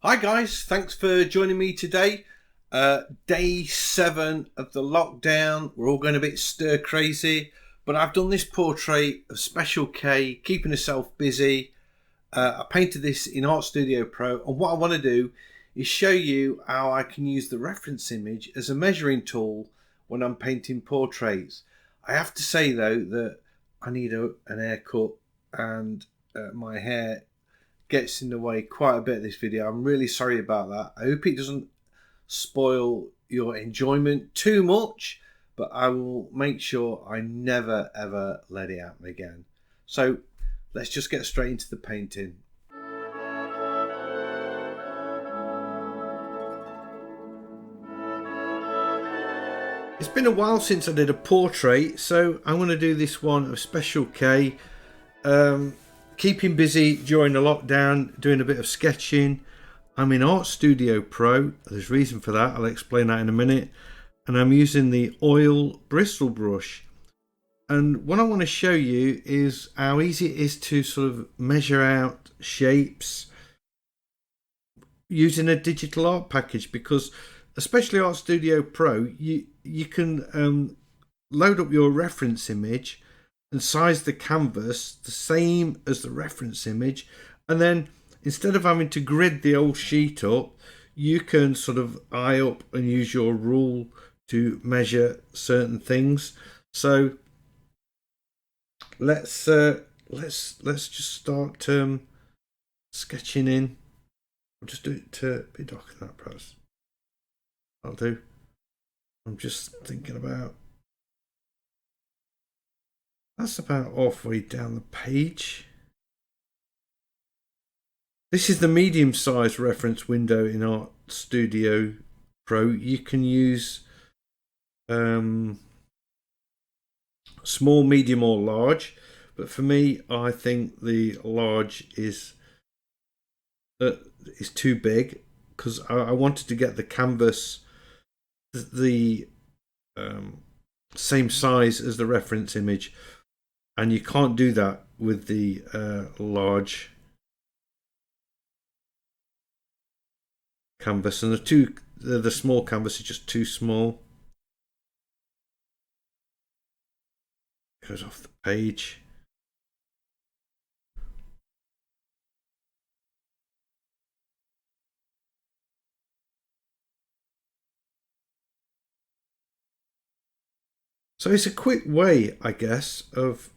Hi guys, thanks for joining me today. Day 7 of the lockdown. We're all going a bit stir crazy, but I've done this portrait of Special K, keeping herself busy. I painted this in Artstudio Pro, and what I want to do is show you how I can use the reference image as a measuring tool when I'm painting portraits. I have to say though that I need an haircut, and my hair gets in the way quite a bit of this video. I'm really sorry about that. I hope it doesn't spoil your enjoyment too much, but I will make sure I never ever let it happen again. So let's just get straight into the painting. It's been a while since I did a portrait, so I'm going to do this one of Special K. Keeping busy during the lockdown, doing a bit of sketching. I'm in Artstudio Pro. There's a reason for that. I'll explain that in a minute. And I'm using the oil bristle brush. And what I want to show you is how easy it is to sort of measure out shapes using a digital art package, because especially Artstudio Pro, you can load up your reference image and size the canvas the same as the reference image, and then instead of having to grid the old sheet up, you can sort of eye up and use your rule to measure certain things. So let's just start sketching in. I'll just do it to be darker than that, perhaps. I'll do. I'm just thinking about. That's about halfway down the page. This is the medium size reference window in Artstudio Pro. You can use small, medium or large, but for me I think the large is too big, because I wanted to get the canvas the same size as the reference image, and you can't do that with the large canvas, and the small canvas is just too small. Goes off the page. So it's a quick way, I guess, of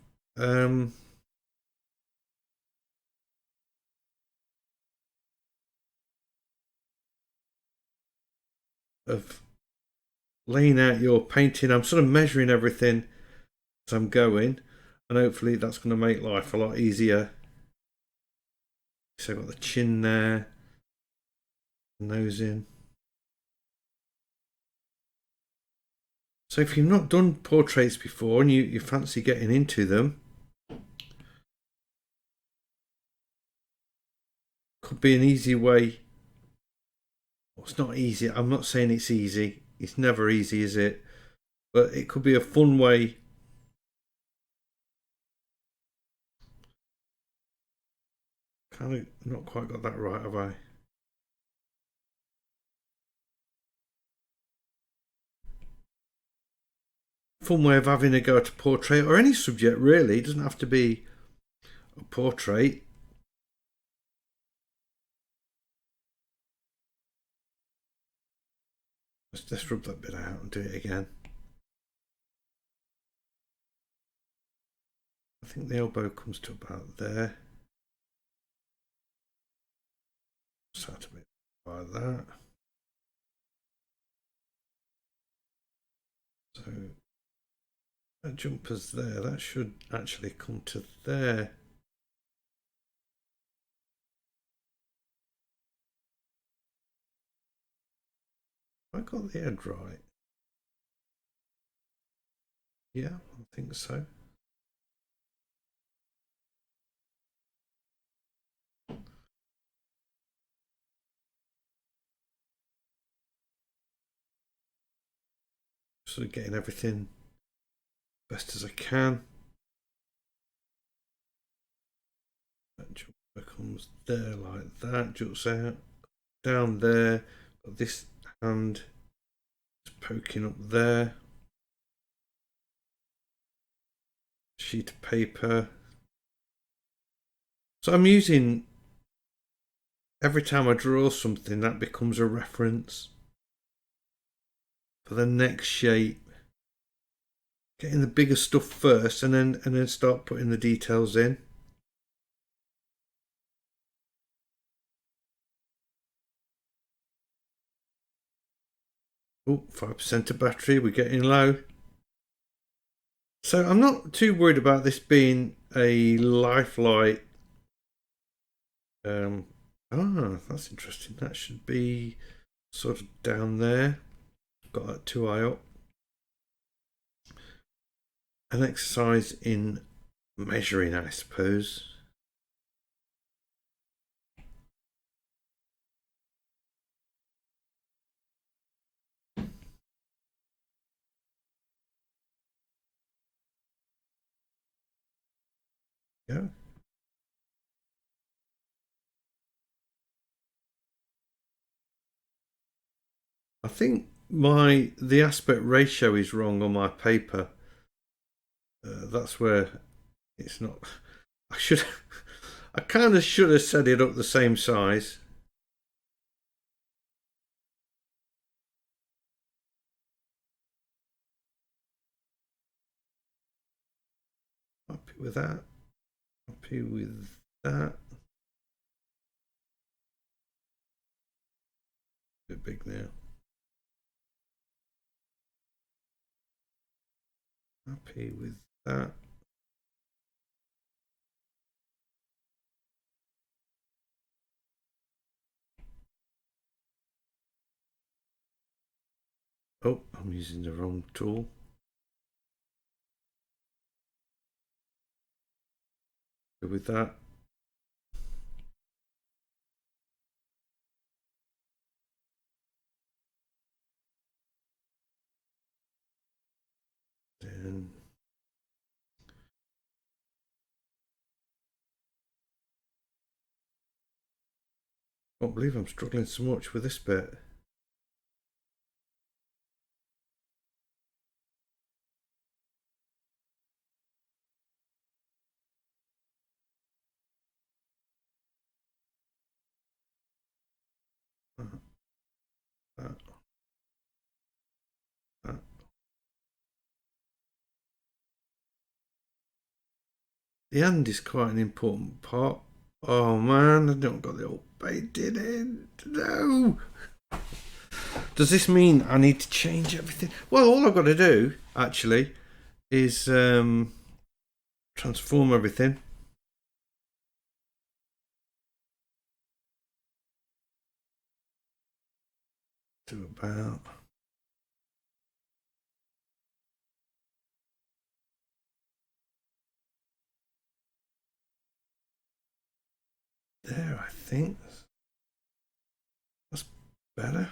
laying out your painting. I'm sort of measuring everything as I'm going, and hopefully that's going to make life a lot easier. So I've got the chin there, nose in. So if you've not done portraits before and you fancy getting into them, could be an easy way. Well, it's not easy. I'm not saying it's easy. It's never easy, is it? But it could be a fun way. Kind of not quite got that right, have I? Fun way of having a go at a portrait, or any subject really. It doesn't have to be a portrait. Let's rub that bit out and do it again. I think the elbow comes to about there. Start a bit like that. So that jumper's there. That should actually come to there. I got the head right. Yeah, I think so. Sort of getting everything best as I can. That jumper comes there like that, juts out. down there. Got this hand poking up there. Sheet of paper. So I'm using, every time I draw something, that becomes a reference for the next shape. Getting the bigger stuff first, and then start putting the details in. Oh, 5% of battery, we're getting low. So I'm not too worried about this being a lifelike. That's interesting. That should be sort of down there. Got that 2i up. An exercise in measuring, I suppose. Yeah. I think the aspect ratio is wrong on my paper. That's where it's not. I kind of should have set it up the same size. Happy with that. Happy with that. A bit big now. Happy with that. Oh, I'm using the wrong tool. Good with that. Then I can't believe I'm struggling so much with this bit. The end is quite an important part. Oh man, I don't got it all painted in. No. Does this mean I need to change everything? Well, all I've got to do actually is transform everything. To about there, I think. That's better.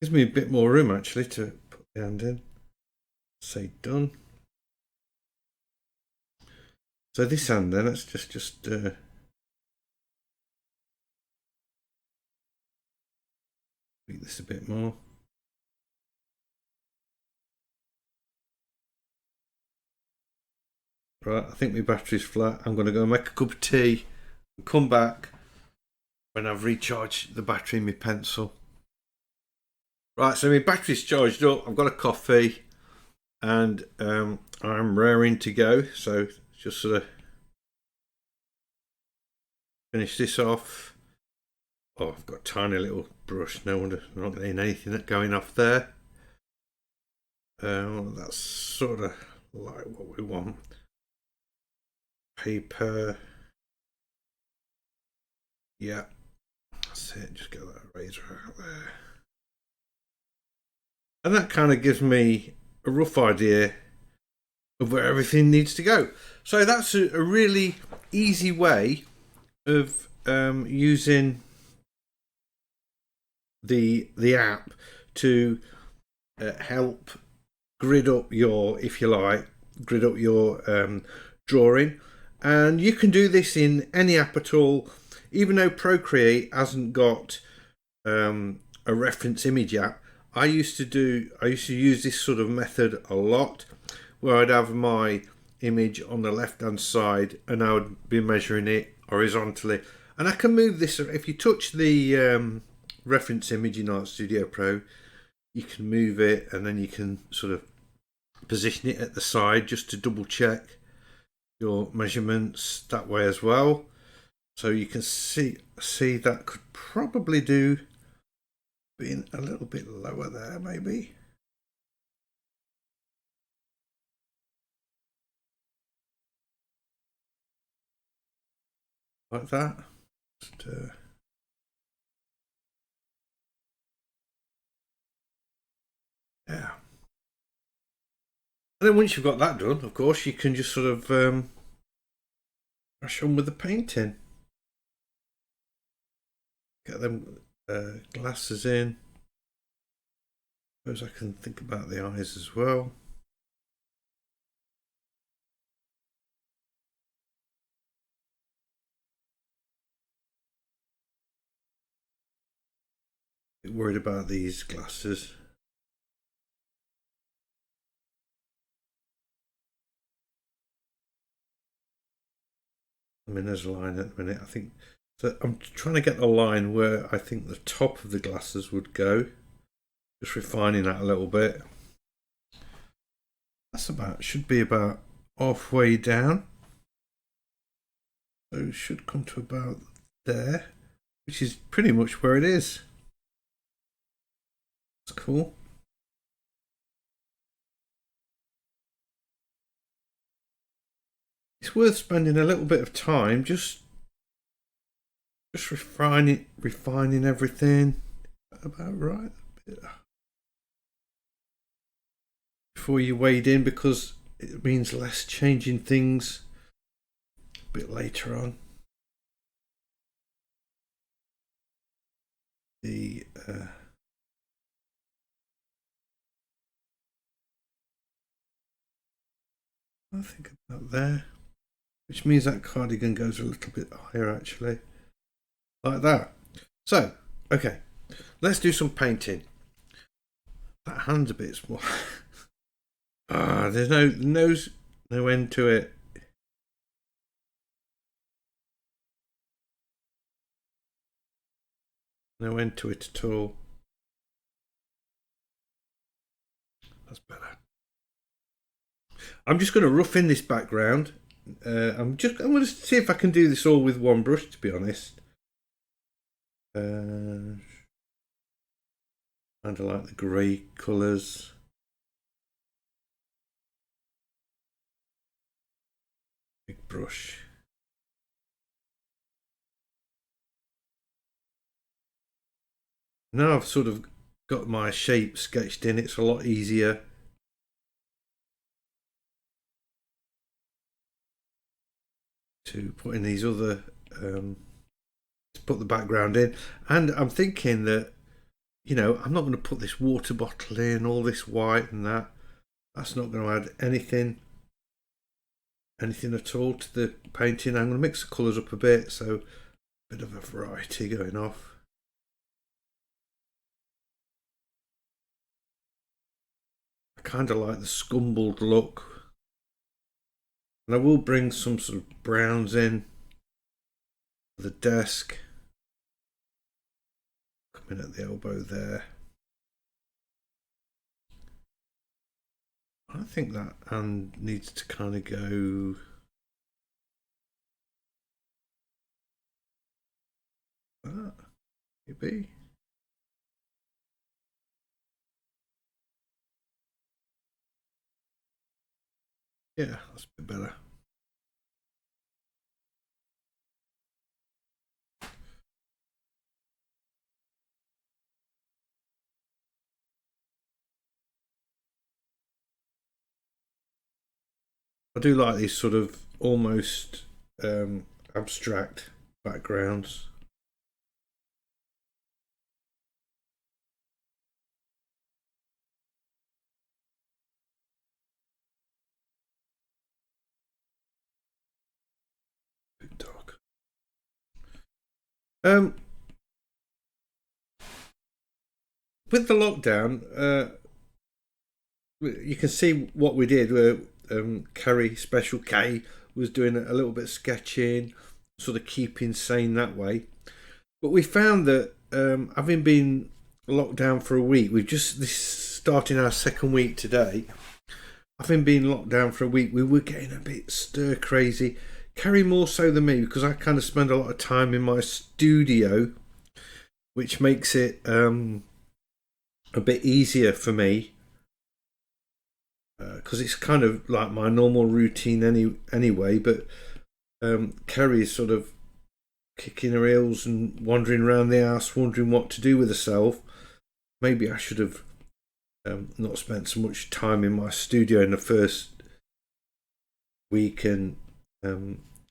Gives me a bit more room actually to put the hand in. Say done. So this hand then, let's just tweak this a bit more. Right, I think my battery's flat. I'm going to go make a cup of tea and come back when I've recharged the battery in my pencil. Right, so my battery's charged up. I've got a coffee and I'm raring to go. So just sort of finish this off. Oh, I've got a tiny little brush. No wonder I'm not getting anything going off there. That's sort of like what we want. Paper. Yeah, that's it. Just get that eraser out there. And that kind of gives me a rough idea of where everything needs to go. So that's a really easy way of using the app to help grid up your, if you like, grid up your drawing. And you can do this in any app at all. even though Procreate hasn't got a reference image app, I used to use this sort of method a lot, where I'd have my image on the left hand side and I would be measuring it horizontally, and I can move this. If you touch the reference image in Artstudio Pro, you can move it, and then you can sort of position it at the side just to double check your measurements that way as well. So you can see that could probably do being a little bit lower there, maybe. Like that. Just, yeah. And then once you've got that done, of course, you can just sort of rush on with the painting. Get them glasses in. Suppose I can think about the eyes as well. A bit worried about these glasses. I mean, there's a line at the minute. I think so. I'm trying to get the line where I think the top of the glasses would go. Just refining that a little bit. That's should be about halfway down. So it should come to about there, which is pretty much where it is. That's cool. It's worth spending a little bit of time just refining everything. About right before you wade in, because it means less changing things a bit later on. I think about there, which means that cardigan goes a little bit higher actually, like that. So, okay, let's do some painting. That hand's a bit small. There's no end to it. No end to it at all. That's better. I'm just going to rough in this background. I'm going to see if I can do this all with one brush, to be honest. Kind of like the grey colours. Big brush. Now I've sort of got my shape sketched in, it's a lot easier to put in these other to put the background in. And I'm thinking that, you know, I'm not going to put this water bottle in, all this white and that's not going to add anything at all to the painting. I'm going to mix the colours up a bit, so a bit of a variety going off. I kind of like the scumbled look, and I will bring some sort of browns in for the desk. Come in at the elbow there. I think that hand needs to kind of go that, maybe. Yeah, that's a bit better. I do like these sort of almost abstract backgrounds. Bit dark. Um, with the lockdown, you can see what we did. Where Kerry Special K was doing a little bit of sketching, sort of keeping sane that way. But we found that having been locked down for a week, we've just this starting our second week today. Having been locked down for a week, we were getting a bit stir crazy. Kerry more so than me because I kind of spend a lot of time in my studio, which makes it a bit easier for me because it's kind of like my normal routine anyway. But Kerry is sort of kicking her heels and wandering around the house, wondering what to do with herself. Maybe I should have not spent so much time in my studio in the first week and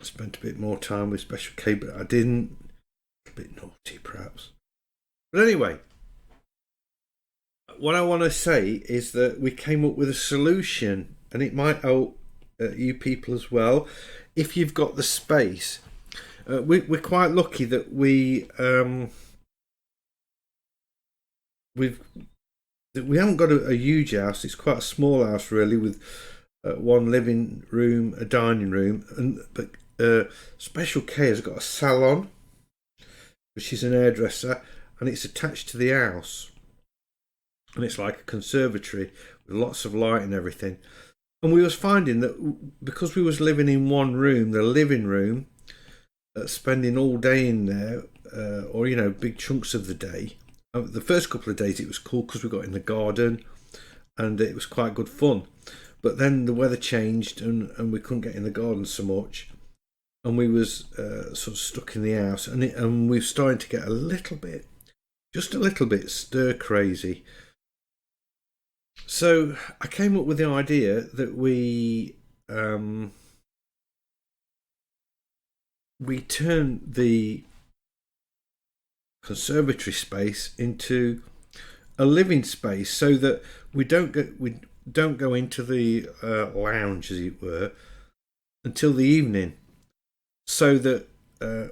spent a bit more time with Special K, but I didn't. A bit naughty, perhaps. But anyway, what I want to say is that we came up with a solution, and it might help you people as well if you've got the space. We're quite lucky that we haven't got a huge house. It's quite a small house really, with one living room, a dining room, but Special K has got a salon, which is an hairdresser, and it's attached to the house, and it's like a conservatory with lots of light and everything. And we was finding that because we was living in one room, the living room, spending all day in there, or big chunks of the day. The first couple of days it was cool because we got in the garden, and it was quite good fun. But then the weather changed, and we couldn't get in the garden so much, and we was sort of stuck in the house, and we were starting to get just a little bit stir crazy. So I came up with the idea that we turn the conservatory space into a living space, so that we don't go into the lounge, as it were, until the evening, so that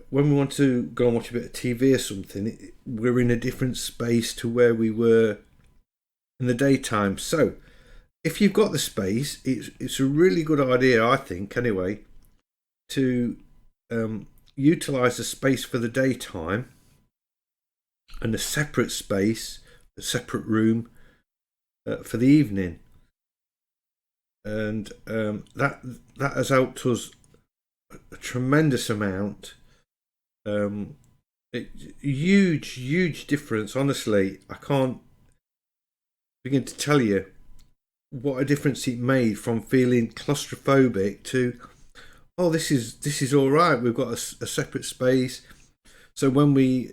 when we want to go and watch a bit of TV or something, we're in a different space to where we were in the daytime. So if you've got the space, it's a really good idea, I think, anyway, to utilize the space for the daytime and a separate space, a separate room for the evening. And that has helped us a tremendous amount. Huge difference. Honestly, I can't begin to tell you what a difference it made from feeling claustrophobic to, oh, this is all right. We've got a separate space. So when we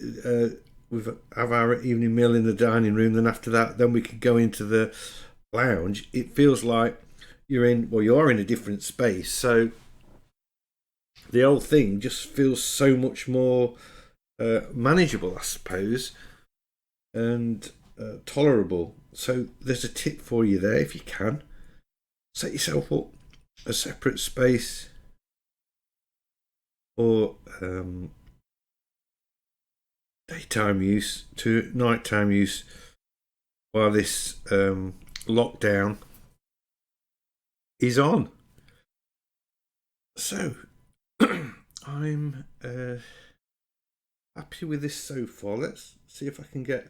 have our evening meal in the dining room, then after that, then we can go into the lounge. It feels like you are in a different space. So the whole thing just feels so much more manageable, I suppose, and tolerable. So there's a tip for you there. If you can, set yourself up a separate space, or daytime use to nighttime use while this lockdown is on. So I'm happy with this so far. Let's see if I can get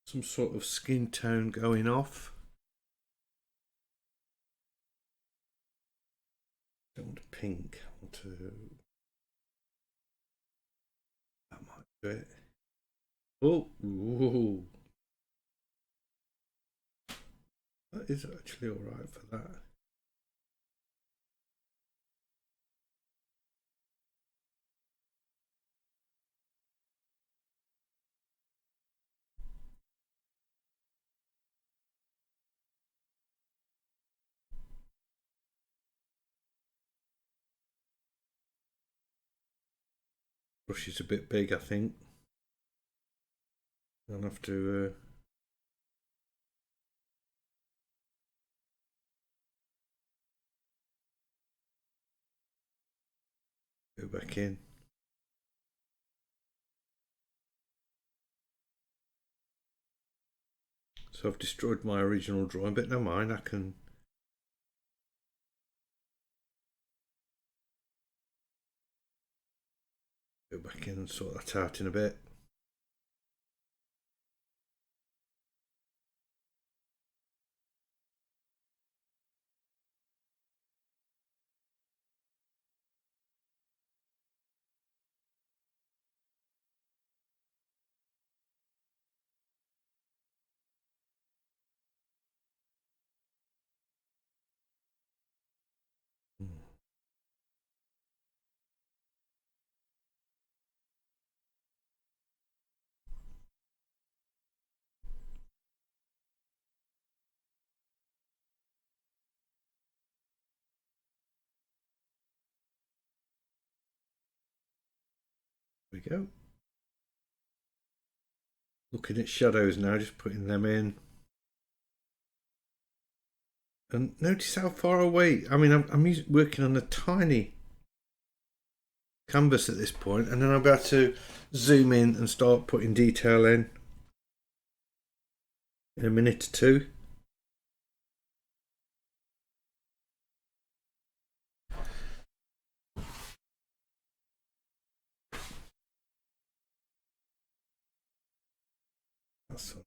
some sort of skin tone going off. Don't want a pink. I want to. That might do it. Oh, ooh. That is actually all right for that. Brush is a bit big, I think. I'll have to go back in. So I've destroyed my original drawing, but never mind, I can go back in and sort that out in a bit. There we go. Looking at shadows now, just putting them in. And notice how far away, I mean, I'm working on a tiny canvas at this point, and then I'm about to zoom in and start putting detail in a minute or two. That's all.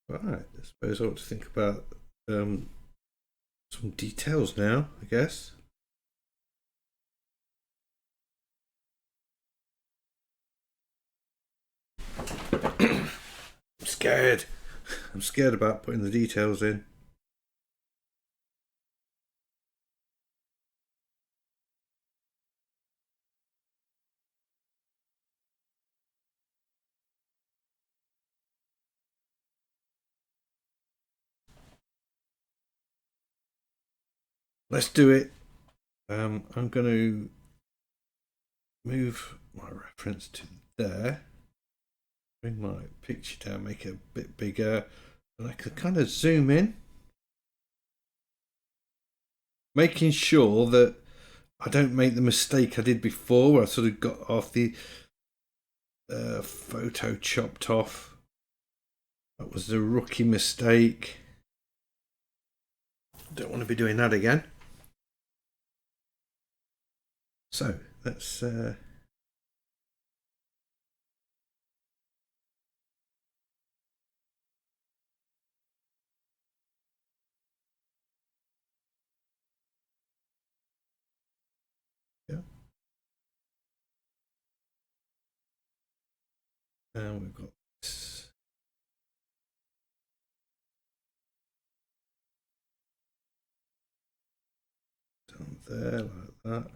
Right, I suppose I ought to think about some details now, I guess. I'm scared. I'm scared about putting the details in. Let's do it. I'm going to move my reference to there. Bring my picture down, make it a bit bigger, and I can kind of zoom in, making sure that I don't make the mistake I did before, where I sort of got off the photo chopped off. That was a rookie mistake. Don't want to be doing that again. So let's yeah. And we've got this. Down there like that.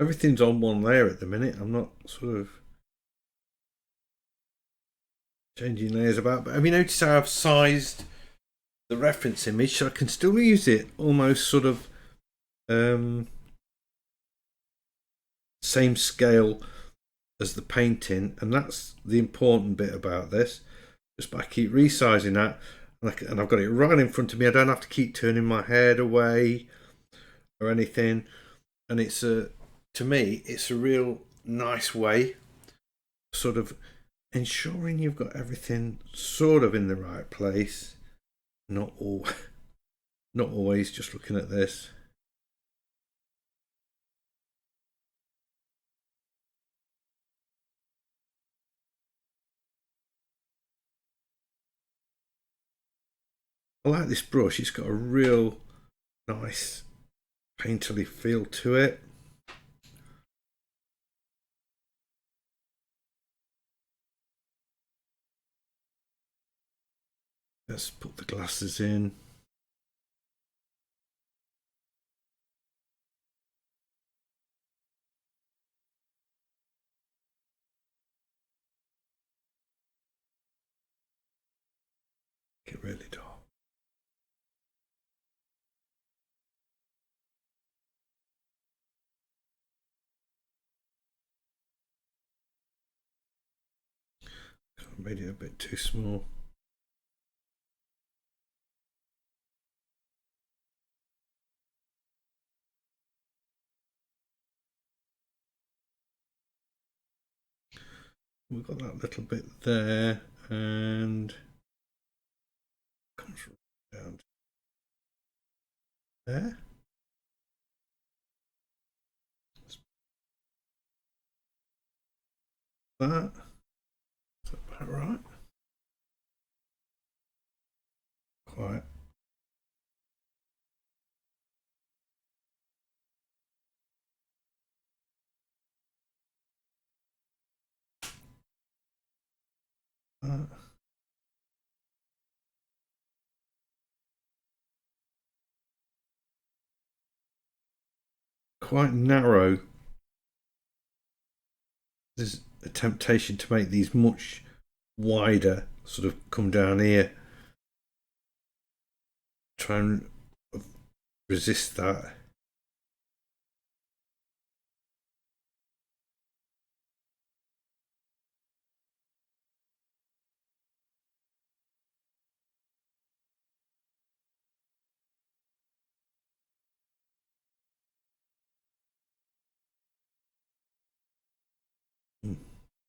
Everything's on one layer at the minute. I'm not sort of changing layers about, but have you noticed how I've sized the reference image so I can still use it almost sort of same scale as the painting, and that's the important bit about this. Just by keep resizing that, and I've got it right in front of me. I don't have to keep turning my head away or anything, and it's to me it's a real nice way sort of ensuring you've got everything sort of in the right place, not always just looking at this. I like this brush. It's got a real nice painterly feel to it. Let's put the glasses in. Get really dark. Made it a bit too small. We've got that little bit there, and comes right down to there. That. Is that about right? Quite. Quite narrow. There's a temptation to make these much wider, sort of come down here. Try and resist that.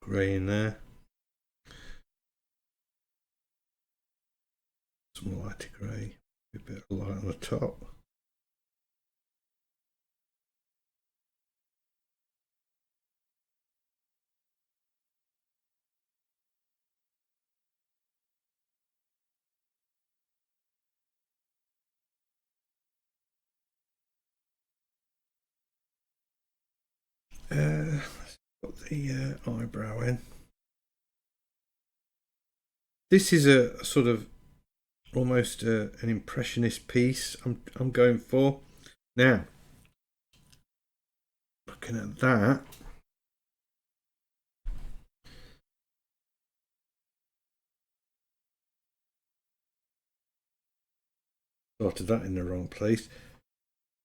Grey in there. Some lighter grey. A bit of light on the top. Let's put the eyebrow in. This is a sort of almost an impressionist piece I'm going for. Now, looking at that, started that in the wrong place.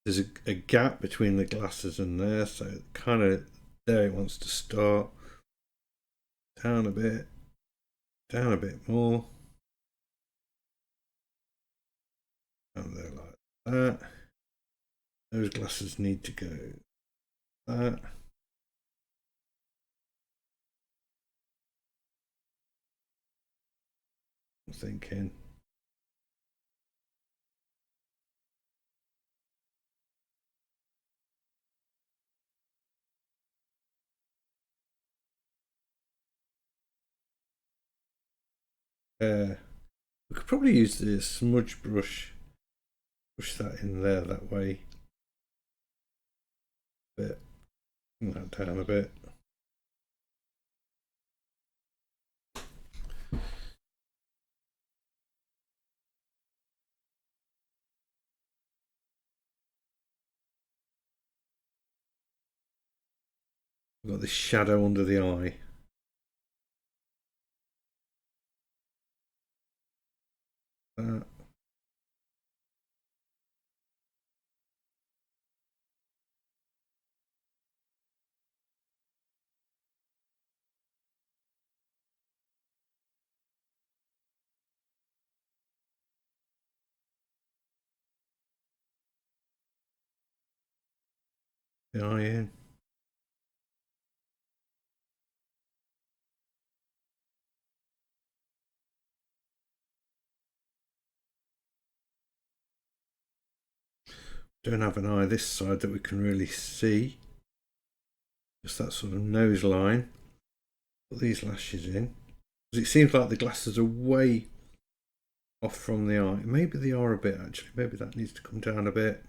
There's a gap between the glasses and there, so kind of there it wants to start. Down a bit more. And there like that. Those glasses need to go that. I'm thinking. We could probably use the smudge brush, push that in there that way. Bring that down a bit. We've got this shadow under the eye. That. The eye in. Don't have an eye this side that we can really see. Just that sort of nose line. Put these lashes in. Because it seems like the glasses are way off from the eye. Maybe they are a bit actually. Maybe that needs to come down a bit.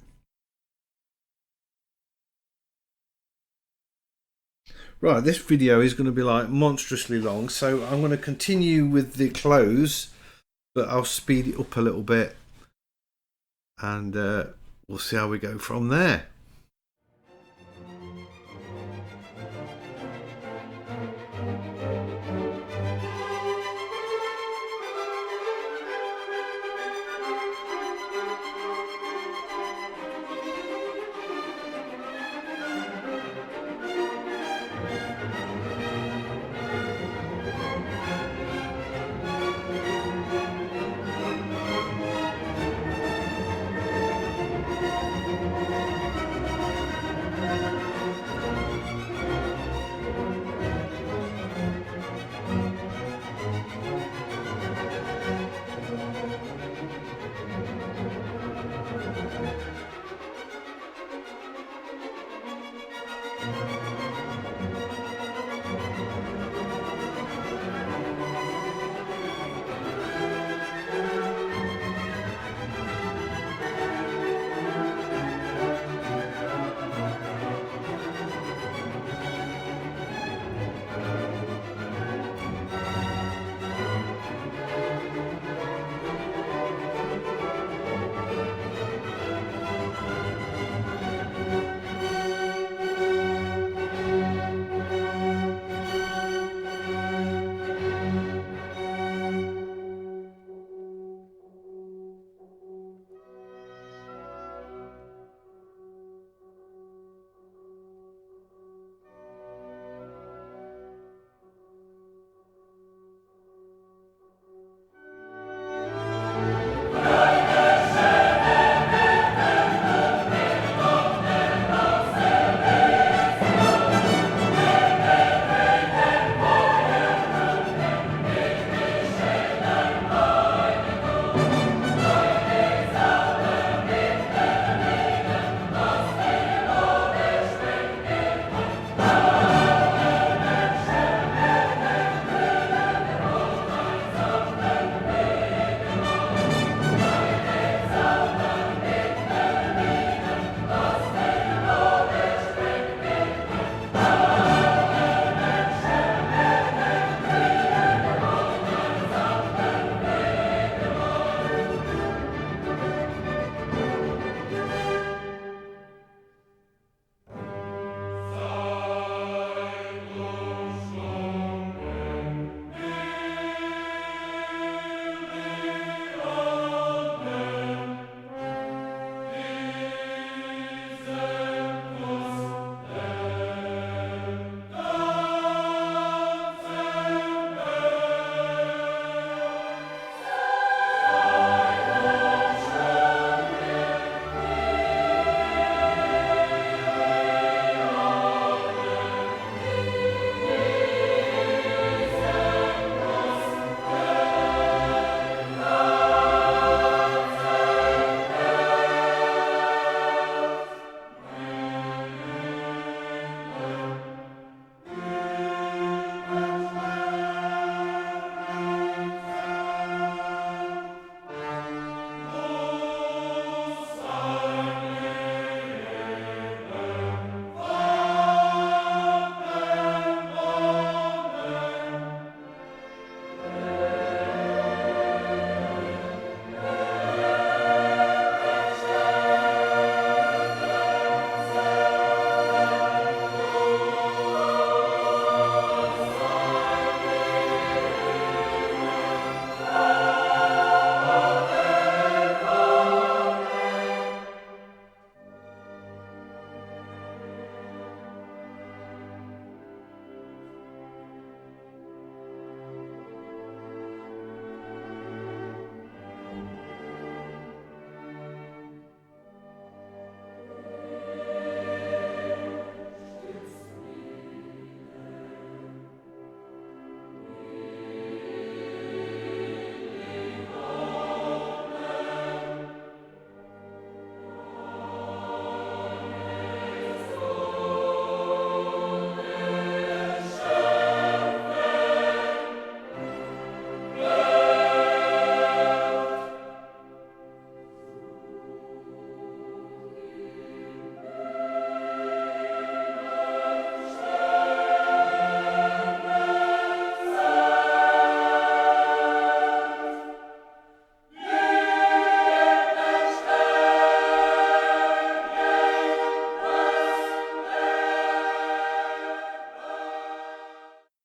Right, this video is going to be like monstrously long, so I'm going to continue with the clothes, but I'll speed it up a little bit, and we'll see how we go from there.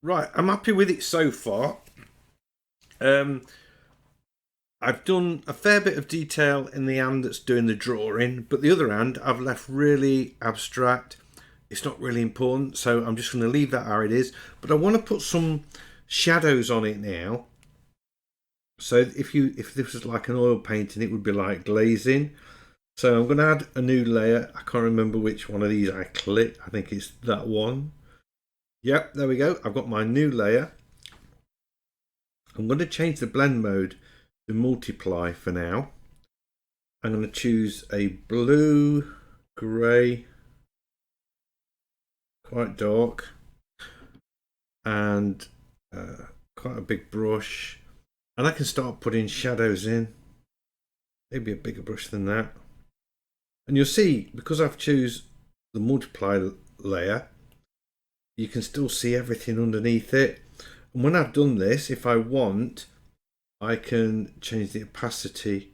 Right, I'm happy with it so far. I've done a fair bit of detail in the hand that's doing the drawing, but the other hand I've left really abstract. It's not really important, so I'm just going to leave that how it is. But I want to put some shadows on it now. So if this was like an oil painting, it would be like glazing. So I'm going to add a new layer. I can't remember which one of these I clicked. I think it's that one. Yep, there we go. I've got my new layer. I'm going to change the blend mode to multiply for now. I'm going to choose a blue, grey, quite dark, and quite a big brush. And I can start putting shadows in. Maybe a bigger brush than that. And you'll see, because I've chosen the multiply layer, you can still see everything underneath it. And when I've done this, if I want, I can change the opacity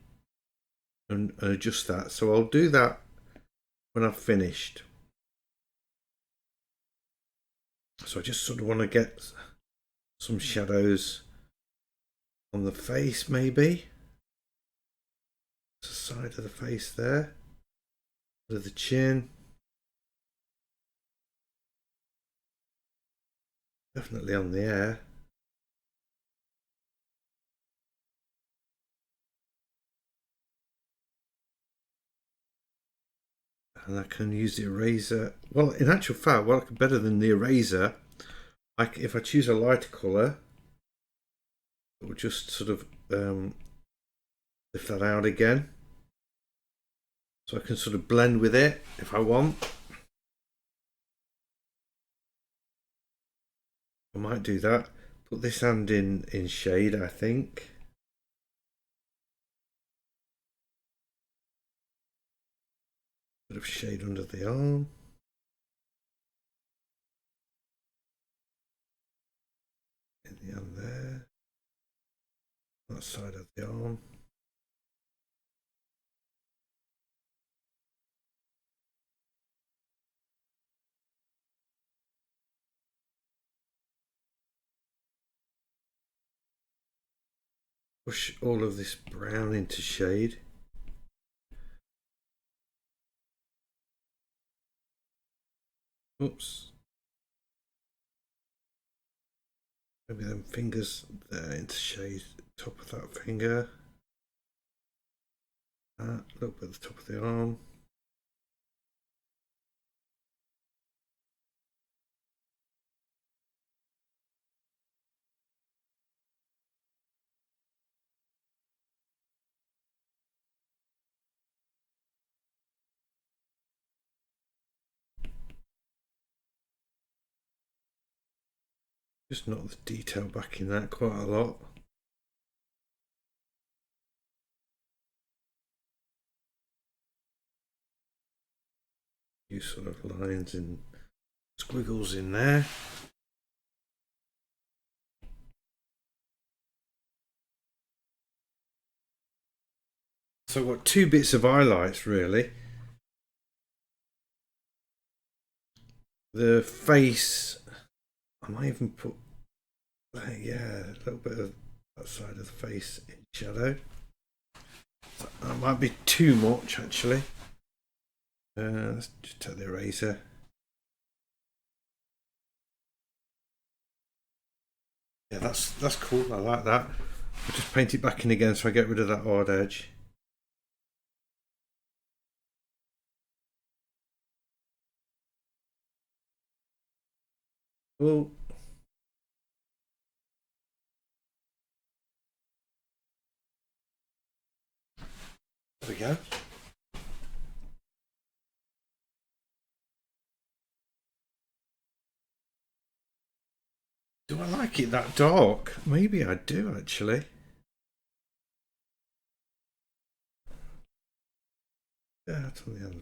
and adjust that. So I'll do that when I've finished. So I just sort of want to get some shadows on the face, maybe. The side of the face there. Under the chin. Definitely on the hair. And I can use the eraser. Well, in actual fact, better than the eraser, if I choose a lighter colour, it will just sort of lift that out again. So I can sort of blend with it if I want. I might do that. Put this hand in shade, I think. Bit of shade under the arm. In the hand there. That side of the arm. Push all of this brown into shade. Oops. Maybe them fingers there into shade, top of that finger. A little bit at the top of the arm. Just knock the detail back in that quite a lot. Use sort of lines and squiggles in there. So I've got two bits of highlights really. The face, I might even put, yeah, a little bit of that side of the face in shadow. So that might be too much actually. Let's just take the eraser. Yeah, that's cool. I like that. I'll just paint it back in again so I get rid of that hard edge. Well, there we go. Do I like it that dark? Maybe I do actually. Yeah, it's on the other.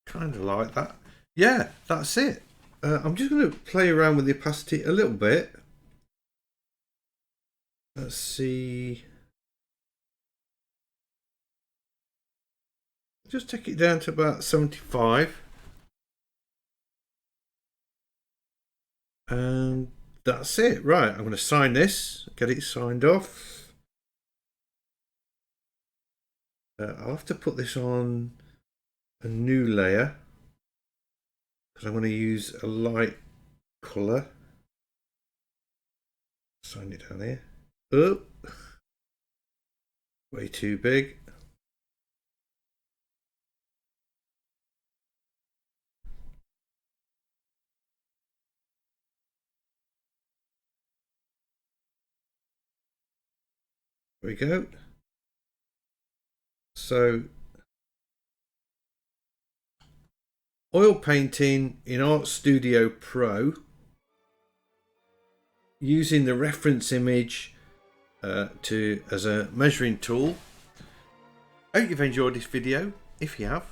Kind of like that. Yeah, that's it. I'm just going to play around with the opacity a little bit. Let's see. Just take it down to about 75. And that's it. Right, I'm going to sign this, get it signed off. I'll have to put this on a new layer because I'm going to use a light colour. Sign it down here. Oh, way too big. There we go. So, oil painting in Artstudio Pro using the reference image as a measuring tool. I hope you've enjoyed this video. If you have,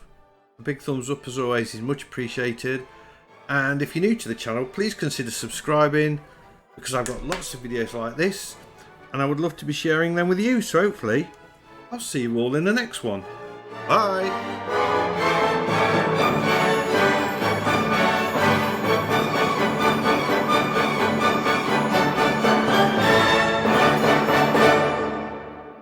a big thumbs up as always is much appreciated. And if you're new to the channel, please consider subscribing because I've got lots of videos like this and I would love to be sharing them with you. So hopefully I'll see you all in the next one. Bye.